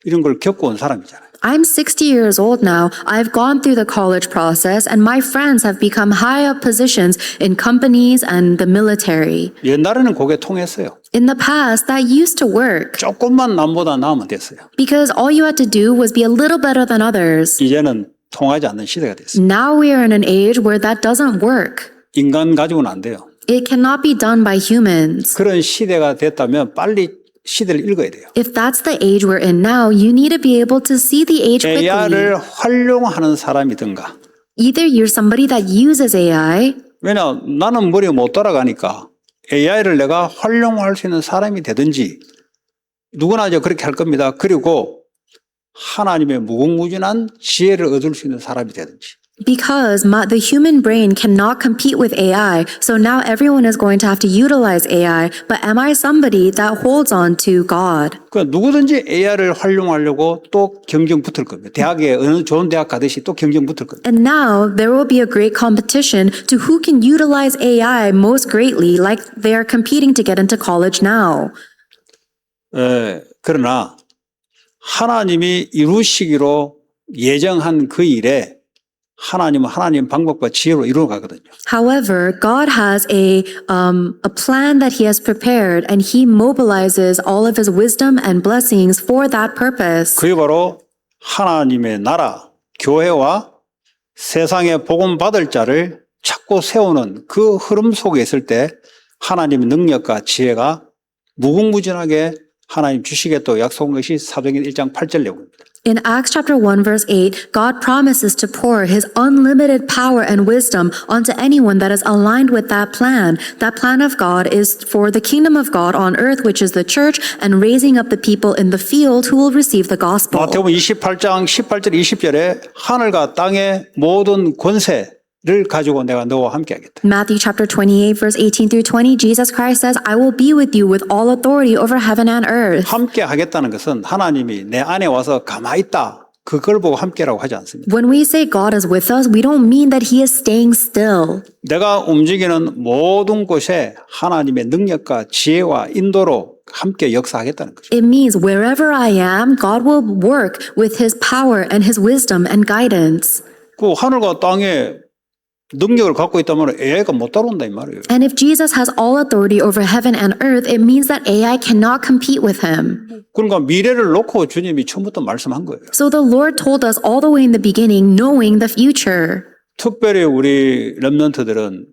이런 걸 겪어온 사람이잖아요. I'm 60 years old now. I've gone through the college process, and my friends have become high up positions in companies and the military. 옛날에는 그게 통했어요. In the past, that used to work 조금만 남보다 나으면 됐어요. because all you had to do was be a little better than others. 이제는 통하지 않는 시대가 됐어요. Now we are in an age where that doesn't work. 인간 가지고는 안 돼요. It cannot be done by humans. 그런 시대가 됐다면 빨리 시대를 읽어야 돼요. If that's the age we're in now, you need to be able to see the age quickly. AI를 활용하는 사람이든가. Either you're somebody that uses AI, 왜냐 나는 머리가 못 따라가니까 AI를 내가 활용할 수 있는 사람이 되든지 누구나 이제 그렇게 할 겁니다. 그리고 하나님의 무궁무진한 지혜를 얻을 수 있는 사람이 되든지. because the human brain cannot compete with AI, so now everyone is going to have to utilize AI. But am I somebody that holds on to God? 그러니까 누구든지 AI를 활용하려고 또 경쟁 붙을 겁니다. 대학에 어느 좋은 대학 가듯이 또 경쟁 붙을 겁니다. And now there will be a great competition to who can utilize AI most greatly, like they are competing to get into college now. 그러나 하나님이 이루시기로 예정한 그 일에 하나님은 하나님 방법과 지혜로 이루어가거든요. However, God has a plan that He has prepared, and He mobilizes all of His wisdom and blessings for that purpose. 그게 바로 하나님의 나라, 교회와 세상에 복음 받을 자를 찾고 세우는 그 흐름 속에 있을 때 하나님의 능력과 지혜가 무궁무진하게 하나님 주시겠다고 약속한 것이 사도행전 1장 8절 내용입니다. In Acts chapter 1 verse 8, God promises to pour His unlimited power and wisdom onto anyone that is aligned with that plan. That plan of God is for the kingdom of God on earth, which is the church, and raising up the people in the field who will receive the gospel. 마태복음 28장 18절 20절에 하늘과 땅의 모든 권세를 가지고 내가 너와 함께 하겠다. Matthew chapter 28 verse 18 through 20, Jesus Christ says, I will be with you with all authority over heaven and earth. 함께 하겠다는 것은 하나님이 내 안에 와서 가만히 있다. 그걸 보고 함께라고 하지 않습니다. When we say God is with us, we don't mean that He is staying still. 내가 움직이는 모든 곳에 하나님의 능력과 지혜와 인도로 함께 역사하겠다는 거죠. It means wherever I am, God will work with his power and his wisdom and guidance. 그 하늘과 땅에 능력을 갖고 있다면 AI가 못 따라온다 이 말이에요. And if Jesus has all authority over heaven and earth, it means that AI cannot compete with him. 그러니까 미래를 놓고 주님이 처음부터 말씀한 거예요. So the Lord told us all the way in the beginning, knowing the future. 특별히 우리 렘넌트들은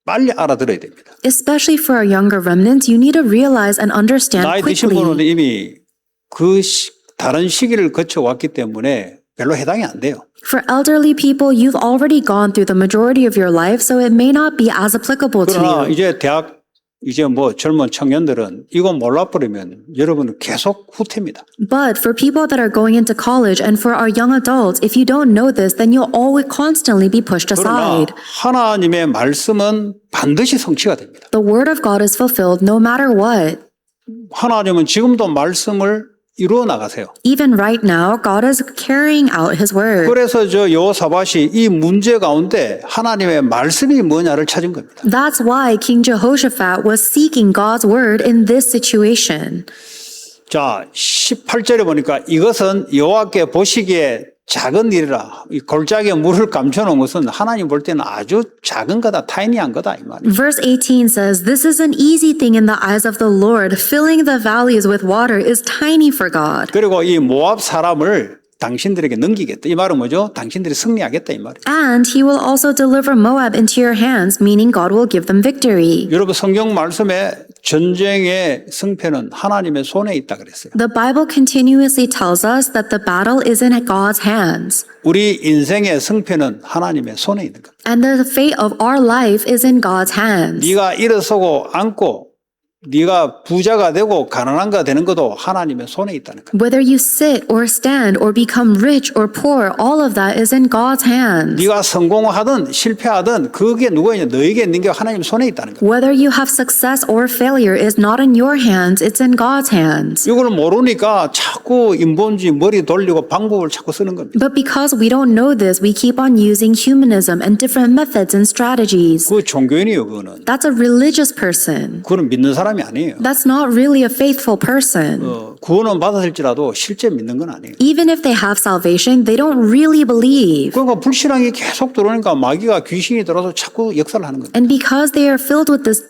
빨리 알아들어야 됩니다. Especially for our younger remnants, you need to realize and understand 나이 드신 분은 quickly. 이미 다른 시기를 거쳐왔기 때문에 별로 해당이 안 돼요. For elderly people, you've already gone through the majority of your life, so it may not be as applicable to 그러나 you. 이제 이제 뭐 젊은 청년들은 이거 몰라버리면 여러분은 계속 후퇴입니다. But for people that are going into college and for our young adults, if you don't know this, then you'll always constantly be pushed 그러나 aside. 하나님의 말씀은 반드시 성취가 됩니다. The word of God is fulfilled no matter what. 하나님은 지금도 말씀을 이루어 나가세요. Even right now, God is carrying out his word. 그래서 저 여호사밧이 이 문제 가운데 하나님의 말씀이 뭐냐를 찾은 겁니다. That's why King Jehoshaphat was seeking God's word in this situation. 자, 18절에 보니까 이것은 여호와께 보시기에 작은 일이라. 이 골짜기에 물을 감춰놓은 것은 하나님 볼 때는 아주 작은 거다, 타이니한 거다 이 말이에요. Verse 18 says, "This is an easy thing in the eyes of the Lord. Filling the valleys with water is tiny for God." 그리고 이 모압 사람을 당신들에게 넘기겠다. 이 말은 뭐죠? 당신들이 승리하겠다 이 말이에요. And he will also deliver Moab into your hands, meaning God will give them victory. 여러분 성경 말씀에 전쟁의 승패는 하나님의 손에 있다 그랬어요. The Bible continuously tells us that the battle is in God's hands. 우리 인생의 승패는 하나님의 손에 있는 겁니다. And the fate of our life is in God's hands. 네가 일어서고 앉고 네가 부자가 되고 가난한가 되는 것도 하나님의 손에 있다는 거예요. Whether you sit or stand or become rich or poor, all of that is in God's hands. 네가 성공하든 실패하든 그게 누구에 있냐 너에게 있는 게 하나님 손에 있다는 거예요. Whether you have success or failure is not in your hands, it's in God's hands. 이걸 모르니까 자꾸 인본주의 머리 돌리고 방법을 자꾸 쓰는 겁니다. But because we don't know this, we keep on using humanism and different methods and strategies. 그 종교인이요 그거는. That's a religious person. 그거는 믿는 사람이 아니에요. That's not really a faithful person. 구원은 받았을지라도 실제 믿는 건 아니에요. Even if they have salvation, they don't really believe. 그러니까 불신앙이 계속 들어오니까 마귀가 귀신이 들어서 자꾸 역사를 하는 거예요. And because they are filled with this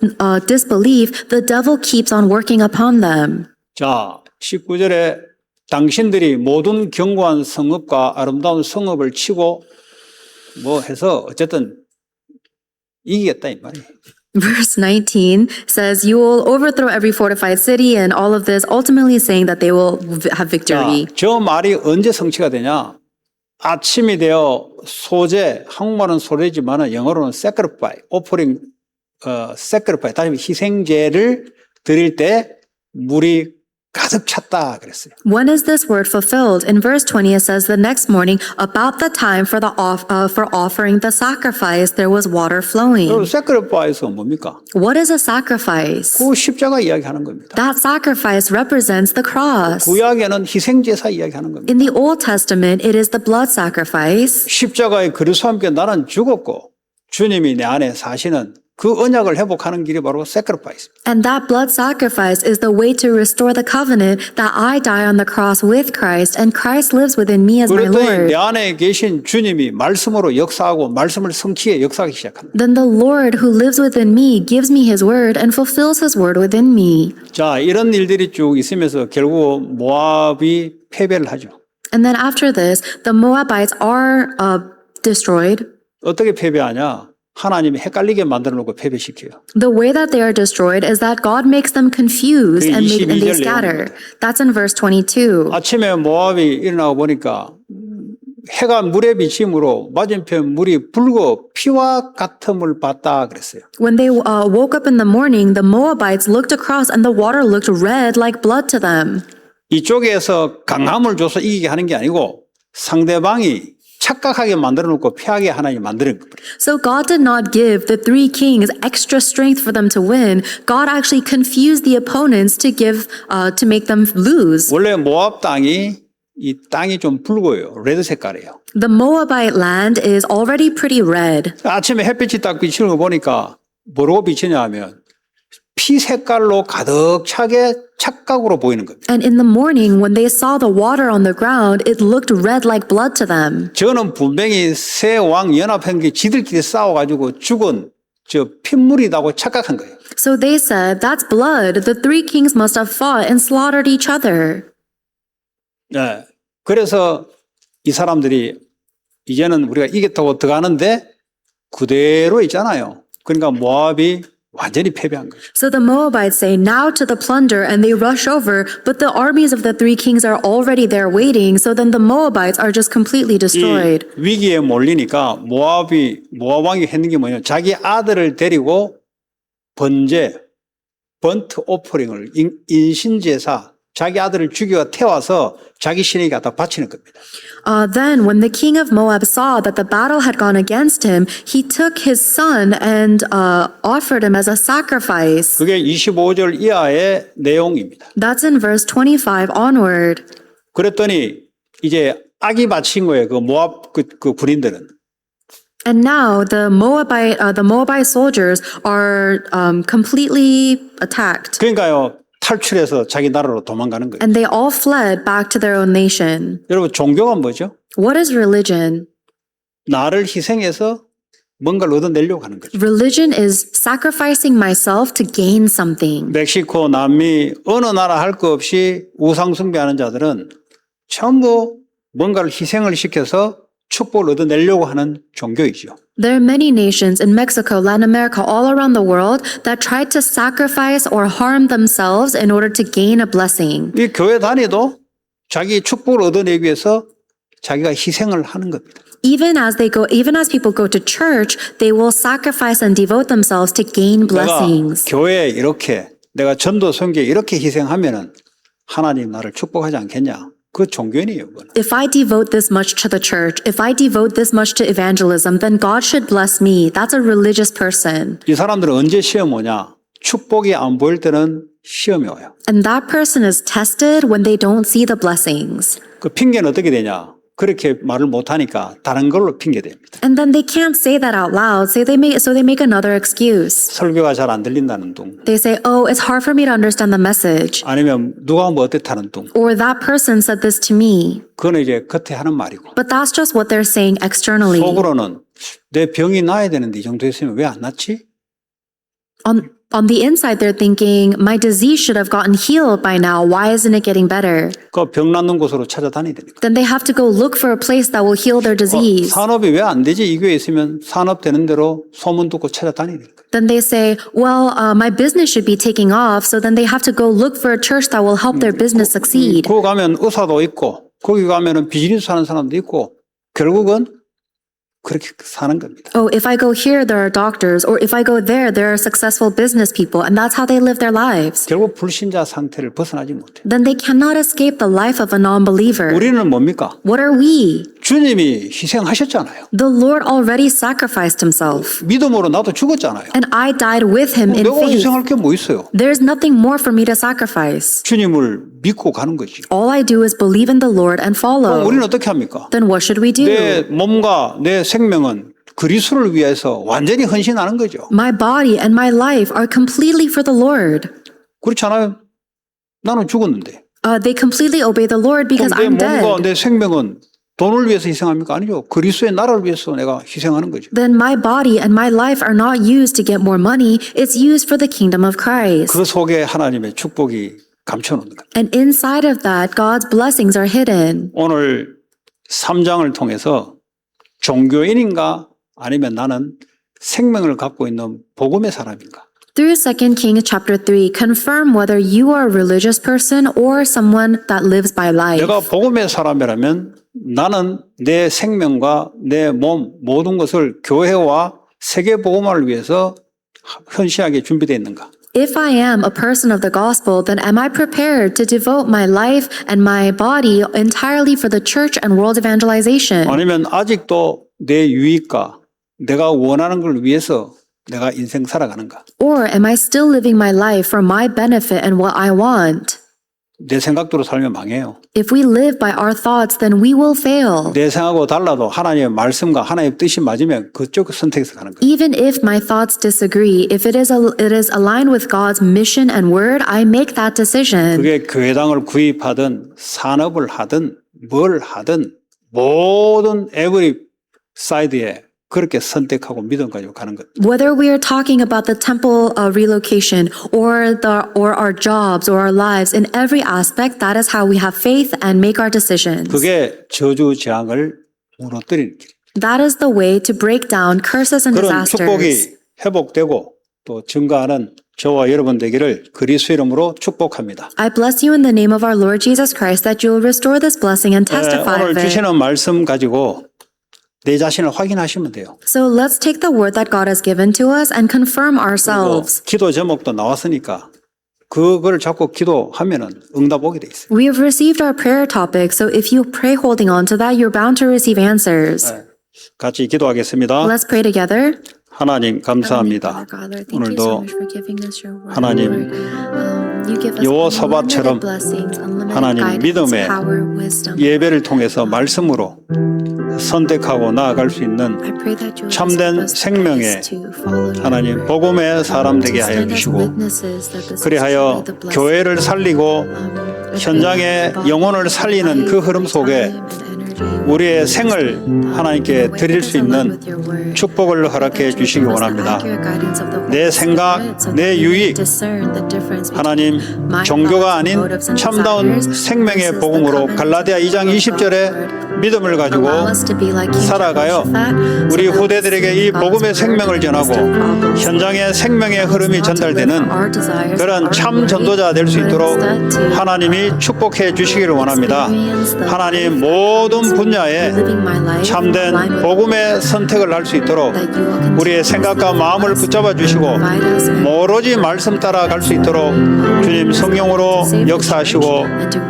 disbelief, the devil keeps on working upon them. 자, 19절에 당신들이 모든 견고한 성읍과 아름다운 성읍을 치고 뭐 해서 어쨌든 이기겠다 이 말이에요. Verse 19 says, "You will overthrow every fortified city," and all of this ultimately saying that they will have victory. 자, 저 말이 언제 성취가 되냐? 아침이 되어 소제, 한국말은 소제지만 영어로는 sacrifice, offering, sacrifice, 다시 희생제를 드릴 때 물이 가득 찼다 그랬어요. When is this word fulfilled? In verse 20 it says, "The next morning, about the time for offering the sacrifice, there was water flowing." 그럼 sacrifice가 뭡니까? What is a sacrifice? 그 십자가 이야기하는 겁니다. That sacrifice represents the cross. 구약에는 희생제사 이야기하는 겁니다. In the Old Testament, it is the blood sacrifice. 십자가의 그리스도와 함께 나는 죽었고 주님이 내 안에 사시는 그 언약을 회복하는 길이 바로 sacrifice. And that blood sacrifice is the way to restore the covenant that I die on the cross with Christ and Christ lives within me as my 그랬더니 Lord. 내 안에 계신 주님이 말씀으로 역사하고 말씀을 성취해 역사하기 시작합니다. Then the Lord who lives within me gives me his word and fulfills his word within me. 자, 이런 일들이 쭉 있으면서 결국 모압이 패배를 하죠. And then after this, the Moabites are destroyed. 어떻게 패배하냐? 하나님이 헷갈리게 만들어 놓고 패배시켜요. The way that they are destroyed is that God makes them confused 그 and they 22절 scatter. 내용입니다. That's in verse 22. 아침에 모압이 일어나고 보니까 해가 물에 비침으로 맞은편 물이 붉어 피와 같음을 봤다 그랬어요. When they woke up in the morning, the Moabites looked across and the water looked red like blood to them. 이쪽에서 강함을 줘서 이기게 하는 게 아니고 상대방이 착각하게 만들어 놓고 패하게 하나님 만드는 겁니다. So God did not give the three kings extra strength for them to win. God actually confused the opponents to make them lose. 원래 모압 땅이 이 땅이 좀 붉어요. 레드 색깔이에요. The Moabite land is already pretty red. 아침에 햇빛이 딱 비치는 거 보니까 뭐라고 비치냐 하면 피 색깔로 가득 차게 착각으로 보이는 겁니다. And in the morning, when they saw the water on the ground, it looked red like blood to them. 저는 분명히 세 왕 연합한 게 지들끼리 싸워가지고 죽은 저 핏물이라고 착각한 거예요. So they said, that's blood. The three kings must have fought and slaughtered each other. 네. 그래서 이 사람들이 이제는 우리가 이겼다고 들어가는데 그대로 있잖아요. 그러니까 모압이 완전히 패배한 거죠. So the Moabites say, now to the plunder, and they rush over, but the armies of the three kings are already there waiting, so then the Moabites are just completely 이 destroyed. 위기에 몰리니까 모압 왕이 했는 게 뭐냐? 자기 아들을 데리고 번트 오퍼링을 인신제사 자기 아들을 죽여 태워서 자기 신에게 갖다 바치는 겁니다. Then, when the king of Moab saw that the battle had gone against him, he took his son and offered him as a sacrifice. 그게 25절 이하의 내용입니다. That's in verse 25 onward. 그랬더니 이제 악이 바친 거예요. 그 모압 그 군인들은. And now the Moabite soldiers are completely attacked. 그러니까요. 탈출해서 자기 나라로 도망가는 거예요. And they all fled back to their own nation. 여러분 종교가 뭐죠? What is religion? 나를 희생해서 뭔가를 얻어내려고 하는 거죠. Religion is sacrificing myself to gain something. 멕시코, 남미 어느 나라 할 거 없이 우상 숭배하는 자들은 전부 뭔가를 희생을 시켜서 축복을 얻어내려고 하는 종교이죠. There are many nations in Mexico, Latin America, all around the world that try to sacrifice or harm themselves in order to gain a blessing. 이 교회 다니도 자기 축복을 얻어내기 위해서 자기가 희생을 하는 겁니다. Even as people go to church, they will sacrifice and devote themselves to gain 내가 blessings. 교회에 이렇게 내가 전도 선교에 이렇게 희생하면은 하나님 나를 축복하지 않겠냐? 그 종교인이에요. 그건. If I devote this much to the church, if I devote this much to evangelism, then God should bless me. That's a religious person. 이 사람들은 언제 시험 오냐? 축복이 안 보일 때는 시험이 와요. And that person is tested when they don't see the blessings. 그 핑계는 어떻게 되냐? 그렇게 말을 못하니까 다른 걸로 핑계됩니다. And then they can't say that out loud, so they make another excuse. 설교가 잘 안 들린다는 둥. They say, oh, it's hard for me to understand the message. 아니면 누가 뭐 어땠다는 둥. Or that person said this to me. 그건 이제 겉에 하는 말이고. But that's just what they're saying externally. 속으로는 내 병이 나아야 되는데 이 정도 했으면 왜 안 낫지? On the inside, they're thinking, my disease should have gotten healed by now. Why isn't it getting better? 그 병 낫는 곳으로 찾아다니야 되니까. Then they have to go look for a place that will heal their disease. 산업이 왜 안 되지? 이 교회에 있으면 산업 되는 대로 소문 듣고 찾아다니야 되니까. Then they say, well, my business should be taking off. So then they have to go look for a church that will help their business succeed. 거기 가면 의사도 있고 거기 가면은 비즈니스 하는 사람도 있고 결국은 그렇게 사는 겁니다. Oh, if I go here, there are doctors. Or if I go there, there are successful business people. And that's how they live their lives. 결국 불신자 상태를 벗어나지 못해. Then they cannot escape the life of a non-believer. 우리는 뭡니까? What are we? 주님이 희생하셨잖아요. The Lord already sacrificed himself. 믿음으로 나도 죽었잖아요. And I died with him in 내가 faith. 희생할 게 뭐 있어요? There's nothing more for me to sacrifice. 주님을 믿고 가는 거지. All I do is believe in the Lord and 그럼 follow. 우리는 어떻게 합니까? Then what should we do? 내 몸과 내 생명은 그리스도를 위해서 완전히 헌신하는 거죠. My body and my life are completely for the Lord. 그렇지 않아요? 나는 죽었는데. They completely obey the Lord because 그럼 내 I'm 몸과 dead. 내 생명은 돈을 위해서 희생합니까? 아니죠. 그리스도의 나라를 위해서 내가 희생하는 거죠. Then my body and my life are not used to get more money. It's used for the kingdom of Christ. 그 속에 하나님의 축복이 감춰놓는 거예요. And inside of that, God's blessings are hidden. 오늘 3장을 통해서 종교인인가 아니면 나는 생명을 갖고 있는 복음의 사람인가? Through 2 Kings chapter 3, confirm whether you are a religious person or someone that lives by life. 내가 복음의 사람이라면 나는 내 생명과 내 몸 모든 것을 교회와 세계 복음화를 위해서 헌신하게 준비되어 있는가? If I am a person of the gospel, then am I prepared to devote my life and my body entirely for the church and world evangelization? 아니면 아직도 내 유익과 내가 원하는 걸 위해서 내가 인생 살아가는가? Or am I still living my life for my benefit and what I want? 내 생각대로 살면 망해요. If we live by our thoughts, then we will fail. 내 생각하고 달라도 하나님의 말씀과 하나님의 뜻이 맞으면 그쪽 선택해서 가는 거예요. Even if my thoughts disagree, if it is aligned with God's mission and word, I make that decision. 그게 교회당을 구입하든 산업을 하든 뭘 하든 모든 에브리 사이드에 그렇게 선택하고 믿음 가지고 가는 것. Whether we are talking about the temple relocation or our jobs or our lives, in every aspect, that is how we have faith and make our decisions. 그게 저주 재앙을 무너뜨리는 길. That is the way to break down curses and 그런 disasters. 축복이 회복되고 또 증가하는 저와 여러분 되기를 그리스도 이름으로 축복합니다. I bless you in the name of our Lord Jesus Christ that you will restore this blessing and testify 오늘 of it. 주시는 말씀 가지고 내 자신을 확인하시면 돼요. So let's take the word that God has given to us and confirm 그리고 ourselves. 기도 제목도 나왔으니까 그걸 잡고 기도하면은 응답 오게 돼 있어요. We have received our prayer topic, so if you pray holding on to that, you're bound to receive answers. 같이 기도하겠습니다. Let's pray together. 하나님 감사합니다. 오늘도 하나님 여호사밧처럼 하나님 믿음의 예배를 통해서 말씀으로 선택하고 나아갈 수 있는 참된 생명의 하나님 복음의 사람 되게 하여 주시고 그리하여 교회를 살리고 현장에 영혼을 살리는 그 흐름 속에 우리의 생을 하나님께 드릴 수 있는 축복을 허락해 주시기 원합니다. 내 생각, 내 유익, 하나님 종교가 아닌 참다운 생명의 복음으로 갈라디아 2장 20절에 믿음을 가지고 살아가요. 우리 후대들에게 이 복음의 생명을 전하고 현장에 생명의 흐름이 전달되는 그런 참 전도자 될 수 있도록 하나님이 축복해 주시기를 원합니다. 하나님 모든 분야에 참된 복음의 선택을 할 수 있도록 우리의 생각과 마음을 붙잡아 주시고 오로지 말씀 따라 갈 수 있도록 주님 성령으로 역사하시고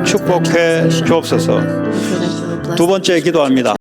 축복해 주옵소서. 두 번째 기도합니다.